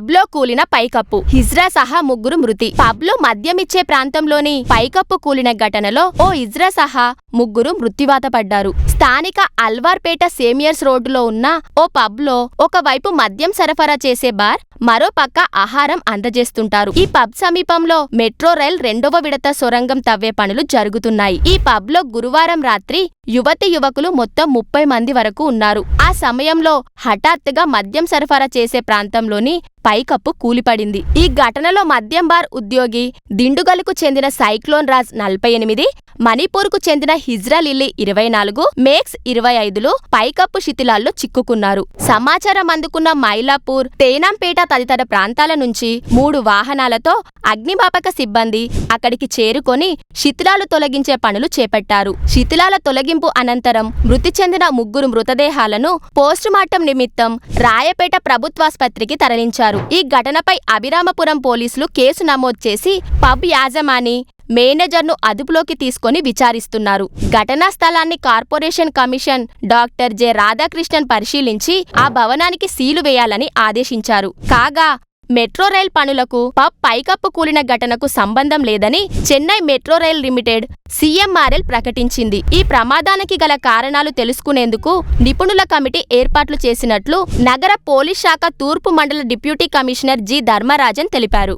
పబ్లో కూలిన పైకప్పు, హిజ్రా సహా ముగ్గురు మృతి. పబ్లో మద్యమిచ్చే ప్రాంతంలోని పైకప్పు కూలిన ఘటనలో ఓ హిజ్రా సహా ముగ్గురు మృత్యువాత పడ్డారు. స్థానిక అల్వార్పేట సేమియర్స్ రోడ్డులో ఉన్న ఓ పబ్లో ఒకవైపు మద్యం సరఫరా చేసే బార్, మరో పక్క ఆహారం అందజేస్తుంటారు. ఈ పబ్ సమీపంలో మెట్రో రైల్ 2వ విడత సొరంగం తవ్వే పనులు జరుగుతున్నాయి. ఈ పబ్లో గురువారం రాత్రి యువకులు మొత్తం 30 మంది వరకు ఉన్నారు. ఆ సమయంలో హఠాత్తుగా మద్యం సరఫరా చేసే ప్రాంతంలోని పైకప్పు కూలిపడింది. ఈ ఘటనలో మద్యం బార్ ఉద్యోగి దిండుగల్కు చెందిన సైక్లోన్ రాజ్ 48, మణిపూర్కు చెందిన హిజ్రా లిల్లీ 24, మేక్స్ 25లు పైకప్పు శిథిలాల్లో చిక్కుకున్నారు. సమాచారం అందుకున్న మైలాపూర్, తేనాంపేట తదితర ప్రాంతాల నుంచి 3 వాహనాలతో అగ్నిమాపక సిబ్బంది అక్కడికి చేరుకొని శిథిలాలు తొలగించే పనులు చేపట్టారు. శిథిలాల తొలగింపు అనంతరం మృతి చెందిన ముగ్గురు మృతదేహాలను పోస్టుమార్టం నిమిత్తం రాయపేట ప్రభుత్వాసుపత్రికి తరలించారు. ఈ ఘటనపై అభిరామపురం పోలీసులు కేసు నమోదు చేసి పబ్ యాజమాని, మేనేజర్ను అదుపులోకి తీసుకొని విచారిస్తున్నారు. ఘటనా స్థలాన్ని corporation commission doctor J Radhakrishnan పరిశీలించి ఆ భవనానికి సీలు వేయాలని ఆదేశించారు. కాగా మెట్రో రైల్ పనులకు పబ్ పైకప్పు కూలిన ఘటనకు సంబంధం లేదని Chennai metro rail limited CMRL ప్రకటించింది. ఈ ప్రమాదానికి గల కారణాలు తెలుసుకునేందుకు నిపుణుల కమిటీ ఏర్పాట్లు చేసినట్లు నగర పోలీస్ శాఖ తూర్పు మండల డిప్యూటీ కమిషనర్ జి ధర్మరాజన్ తెలిపారు.